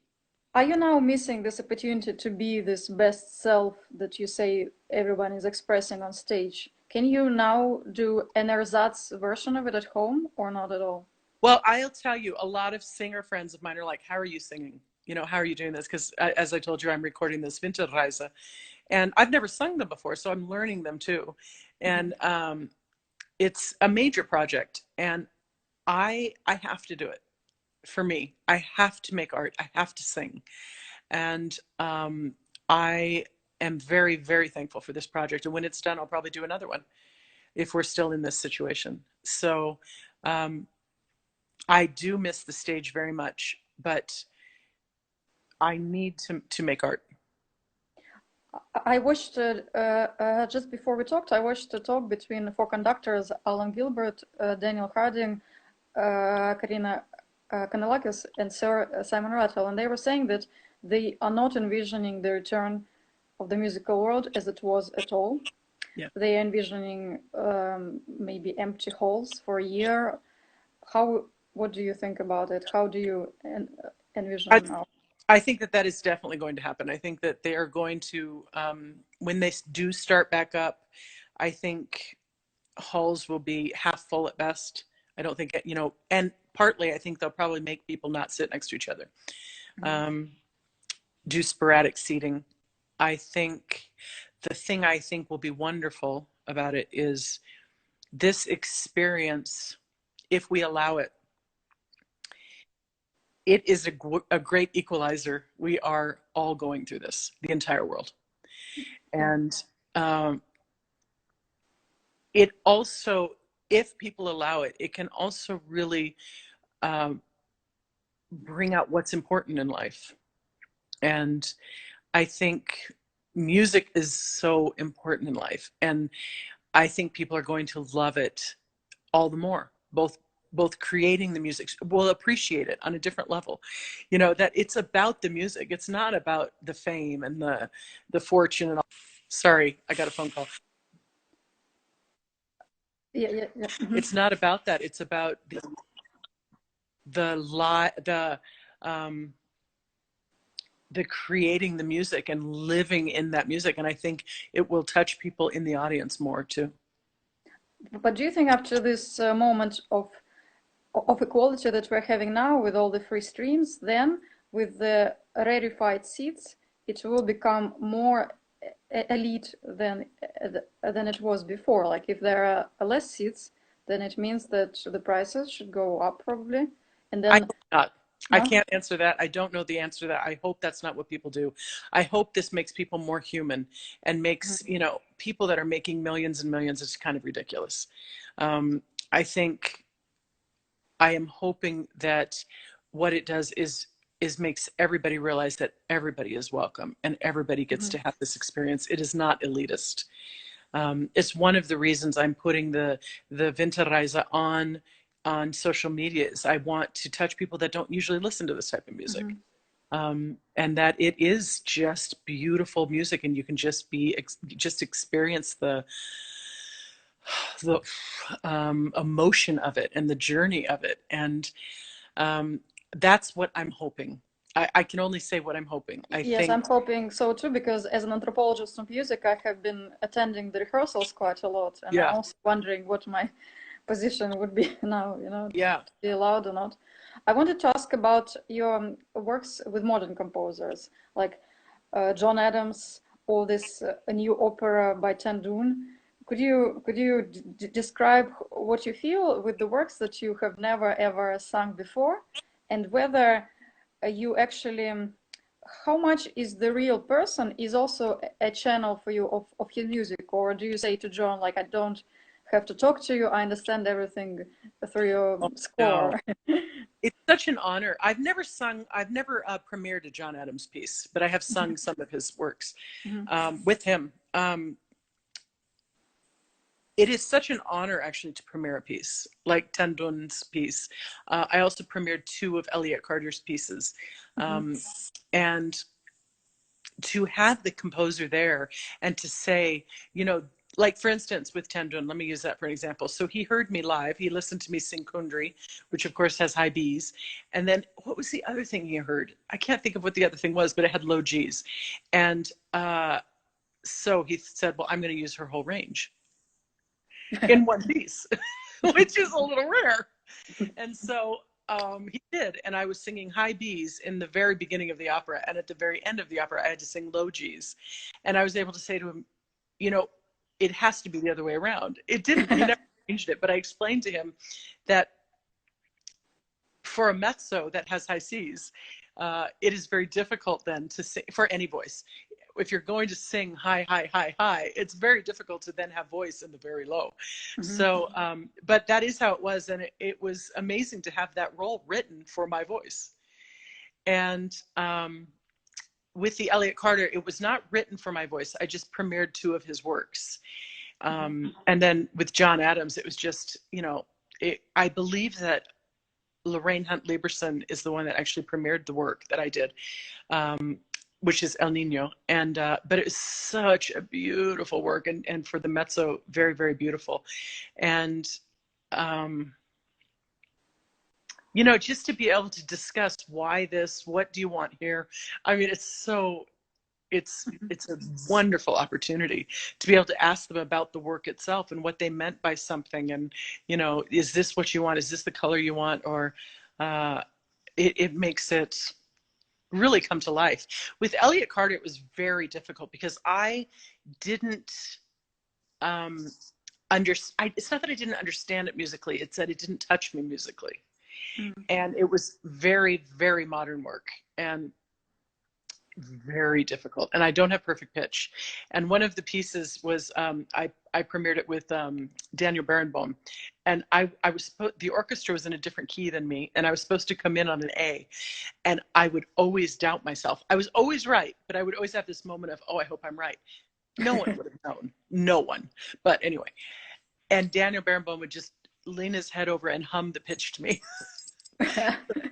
Are you now missing this opportunity to be this best self that you say everyone is expressing on stage? Can you now do an ersatz version of it at home or not at all? Well, I'll tell you, a lot of singer friends of mine are like, how are you singing? You know, how are you doing this? Because as I told you, I'm recording this Winterreise, and I've never sung them before, so I'm learning them too. And it's a major project, and I have to do it. For me, I have to make art. I have to sing, and I am very, very thankful for this project. And when it's done, I'll probably do another one if we're still in this situation. So I do miss the stage very much, but I need to make art. I watched, just before we talked, I watched a talk between four conductors, Alan Gilbert, Daniel Harding, Karina Kanellakis, and Sir Simon Rattle, and they were saying that they are not envisioning the return of the musical world as it was at all. Yeah. They are envisioning maybe empty halls for a year. What do you think about it? How do you envision now? I think that is definitely going to happen. I think that they are going to, when they do start back up, I think halls will be half full at best. I don't think, you know, and partly I think they'll probably make people not sit next to each other. Do sporadic seating. I think the thing I think will be wonderful about it is this experience, if we allow it, it is a great equalizer. We are all going through this, the entire world. And it also, if people allow it, it can also really bring out what's important in life. And I think music is so important in life. And I think people are going to love it all the more, both creating the music will appreciate it on a different level. You know, that it's about the music. It's not about the fame and the fortune and all. Sorry, I got a phone call. Yeah. It's not about that. It's about the creating the music and living in that music. And I think it will touch people in the audience more too. But do you think after this moment of equality that we're having now with all the free streams, then with the rarefied seats, it will become more elite than it was before? Like if there are less seats, then it means that the prices should go up probably. And then I hope not. No? I can't answer that. I don't know the answer to that. I hope that's not what people do. I hope this makes people more human and makes, you know, people that are making millions and millions, it's kind of ridiculous. I think I am hoping that what it does is makes everybody realize that everybody is welcome and everybody gets to have this experience. It is not elitist. It's one of the reasons I'm putting the Winterreise on social media. Is I want to touch people that don't usually listen to this type of music. and that it is just beautiful music, and you can just just experience the emotion of it and the journey of it, and um, that's what I'm hoping. I can only say what I'm hoping. I Yes, think, I'm hoping so too, because as an anthropologist of music, I have been attending the rehearsals quite a lot, and I'm yeah, also wondering what my position would be now, yeah, to be allowed or not. I wanted to ask about your works with modern composers, like John Adams, or this a new opera by Tandun. Could you describe what you feel with the works that you have never ever sung before, and whether you actually how much is the real person is also a channel for you of his music, or do you say to John, like, I don't have to talk to you, I understand everything through your oh, no, score? it's such an honor. I've never premiered a John Adams piece, but I have sung some of his works Mhm. with him. It is such an honor actually to premiere a piece like Tandun's piece. I also premiered two of Elliott Carter's pieces. Mhm. Um, and to have the composer there and to say, like for instance with Tandun, let me use that for an example. So he heard me live, he listened to me sing Kundry, which of course has high B's, and then what was the other thing he heard? I can't think of what the other thing was, but it had low G's, and so he said, well, I'm going to use her whole range in one piece, which is a little rare. And so he did. And I was singing high B's in the very beginning of the opera. And at the very end of the opera, I had to sing low G's. And I was able to say to him, you know, it has to be the other way around. It didn't. He never changed it. But I explained to him that for a mezzo that has high C's, it is very difficult then to sing for any voice. If you're going to sing high, high, high, high, it's very difficult to then have voice in the very low. Mhm. So, but that is how it was. And it was amazing to have that role written for my voice. And with the Elliott Carter, it was not written for my voice. I just premiered two of his works. And then with John Adams, it was just, I believe that Lorraine Hunt Lieberson is the one that actually premiered the work that I did, which is El Nino. And but it was such a beautiful work, and for the mezzo, very, very beautiful. And just to be able to discuss why this, what do you want here? I mean, it's a wonderful opportunity to be able to ask them about the work itself and what they meant by something, and is this what you want, is this the color you want, or it makes it really come to life. With Elliott Carter, it was very difficult because I didn't it's not that I didn't understand it musically, it's that it didn't touch me musically. And it was very, very modern work and very difficult. And I don't have perfect pitch. And one of the pieces was I premiered it with Daniel Barenboim, and I was the orchestra was in a different key than me, and I was supposed to come in on an A, and I would always doubt myself. I was always right, but I would always have this moment of, oh, I hope I'm right. No one would have known. No one. But anyway, and Daniel Barenboim would just lean his head over and hum the pitch to me.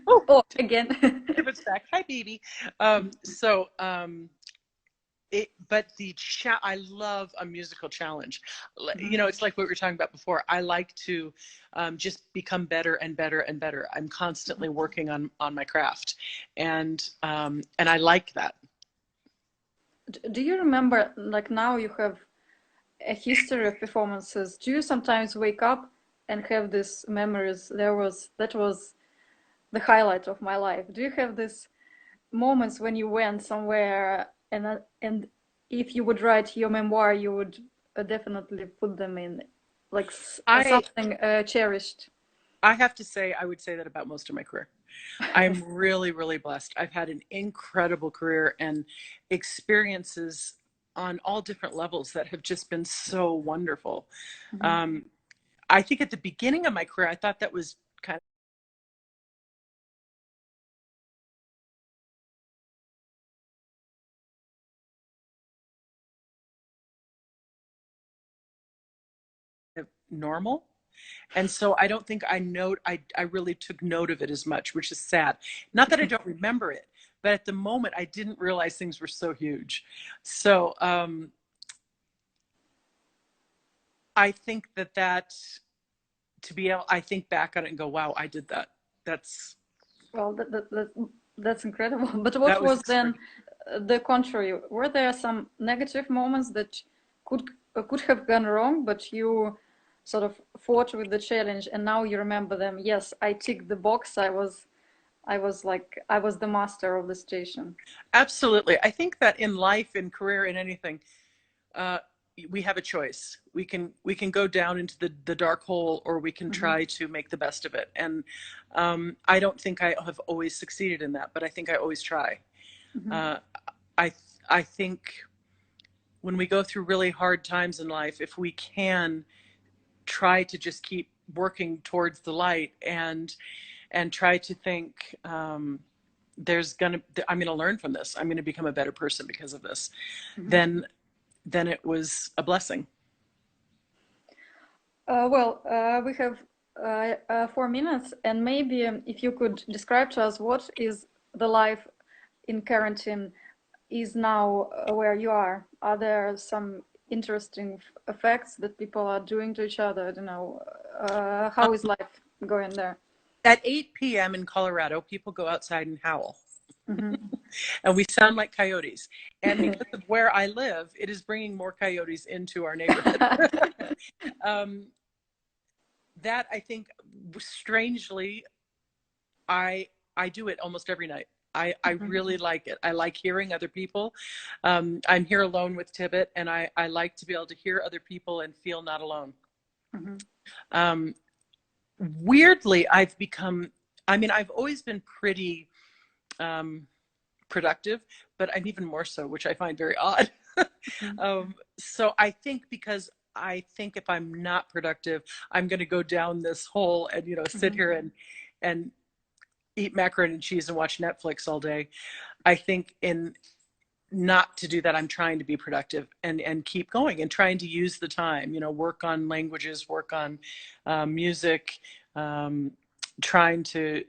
Oh, again. If it's back, hi baby. But I love a musical challenge. It's like what we were talking about before. I like to just become better and better and better. I'm constantly working on my craft, and I like that. Do you remember, like, now you have a history of performances? Do you sometimes wake up and have these memories? That was the highlight of my life. Do you have these moments when you went somewhere, and if you would write your memoir, you would definitely put them in, like I something cherished? I have to say, I would say that about most of my career. I'm really, really blessed. I've had an incredible career and experiences on all different levels that have just been so wonderful. I think at the beginning of my career, I thought that was kind of normal. And so I don't think I really took note of it as much, which is sad. Not that I don't remember it, but at the moment I didn't realize things were so huge. So I think that to be able, I think back on it and go, wow, I did that. That's Well, that's incredible. But what that was was then extreme. the contrary? Were there some negative moments that could have gone wrong, but you sort of fought with the challenge, and now you remember them? Yes, I ticked the box. I was the master of the station. Absolutely. I think that in life, in career, in anything, uh, we have a choice. We can go down into the dark hole, or we can Hmm. try to make the best of it. And I don't think I have always succeeded in that, but I think I always try. Hmm. Uh, I I think when we go through really hard times in life, if we can try to just keep working towards the light, and try to think, I'm gonna learn from this. I'm gonna become a better person because of this. Hmm. Then it was a blessing. We have 4 minutes, and maybe if you could describe to us what is the life in quarantine is now where you are. Are there some interesting effects that people are doing to each other? I don't know. How is life going there? At 8 p.m. in Colorado, people go outside and howl, Hmm. and we sound like coyotes. And because of where I live, it is bringing more coyotes into our neighborhood. um, that I think, strangely, I I do it almost every night. I really like it. I like hearing other people. I'm here alone with Tibbet, and I like to be able to hear other people and feel not alone. Hmm. Um, Weirdly, I mean, I've always been pretty um, productive, but I'm even more so, which I find very odd. So I think, because I think if I'm not productive, I'm going to go down this hole and, sit Hmm. here and eat macaroni and cheese and watch Netflix all day. I think, in not to do that, I'm trying to be productive and keep going and trying to use the time, work on languages, work on music, um, trying to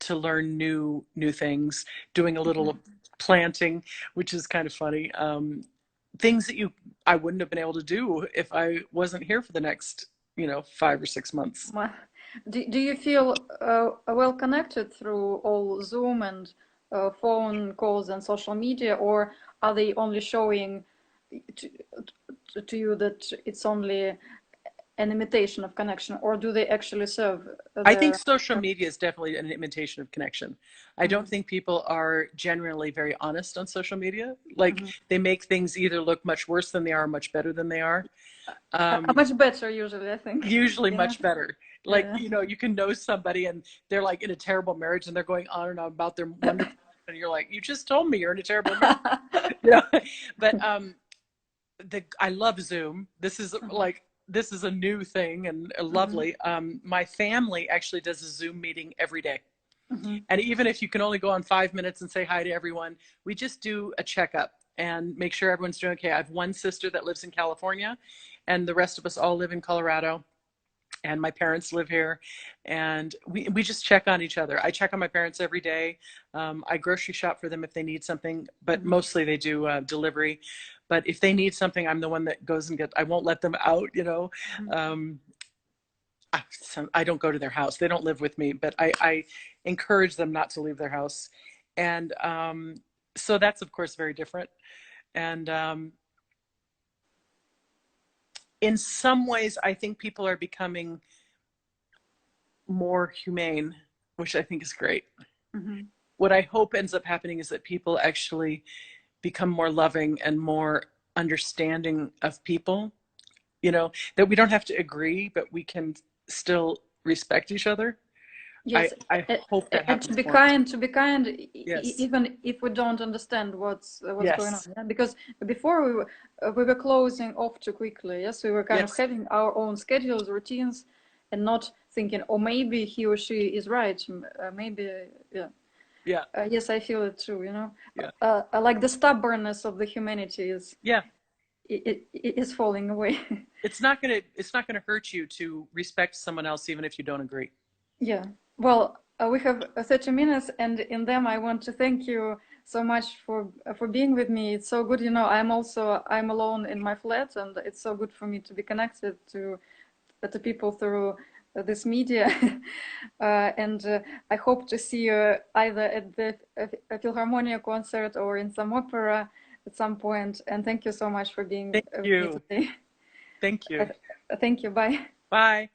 learn new things, doing a little planting, which is kind of funny. Things that I wouldn't have been able to do if I wasn't here for the next 5 or 6 months. Do you feel well connected through all Zoom and phone calls and social media, or are they only showing to, to you that it's only an imitation of connection, or do they actually serve I think their social media purpose? is definitely an imitation of connection. I don't Mhm. think people are generally very honest on social media. Like, Mhm. they make things either look much worse than they are, much better than they are. Um, Much better usually, I think. Usually Yeah, much better. Like, yeah. you can know somebody and they're like in a terrible marriage, and they're going on and on about their wonderful, and you're like, you just told me you're in a terrible marriage. You know? But I love Zoom. Mhm. This is a new thing and Mhm. lovely. My family actually does a Zoom meeting every day. Mhm. And even if you can only go on 5 minutes and say hi to everyone, we just do a checkup and make sure everyone's doing okay. I have one sister that lives in California, and the rest of us all live in Colorado, and my parents live here, and we just check on each other. I check on my parents every day. I grocery shop for them if they need something, but Mhm. mostly they do delivery. But if they need something, I'm the one that goes and I won't let them out. Mhm. um, I don't go to their house. They don't live with me, but I encourage them not to leave their house. And so that's, of course, very different. And in some ways, I think people are becoming more humane, which I think is great. Mhm. What I hope ends up happening is that people actually become more loving and more understanding of people, that we don't have to agree, but we can still respect each other. I, Yes, I hope that and happens more. to be kind, Yes. even if we don't understand what's going on. Yes. Yeah? Because before we were closing off too quickly. Yes, we were kind of Yes. having our own schedules, routines, and not thinking, oh, maybe he or she is right. Maybe, yeah. Yeah. Yes, I feel it too. Yeah. Like the stubbornness of the humanity Yeah. is falling away. It's not gonna hurt you to respect someone else, even if you don't agree. Yeah. Well, We have 30 minutes, and in them, I want to thank you so much for being with me. It's so good, I'm alone in my flat, and it's so good for me to be connected to people through this media. And I hope to see you either at the Philharmonia concert or in some opera at some point. And thank you so much for being Thank with me you. today. Thank you. Thank you. Bye. Bye.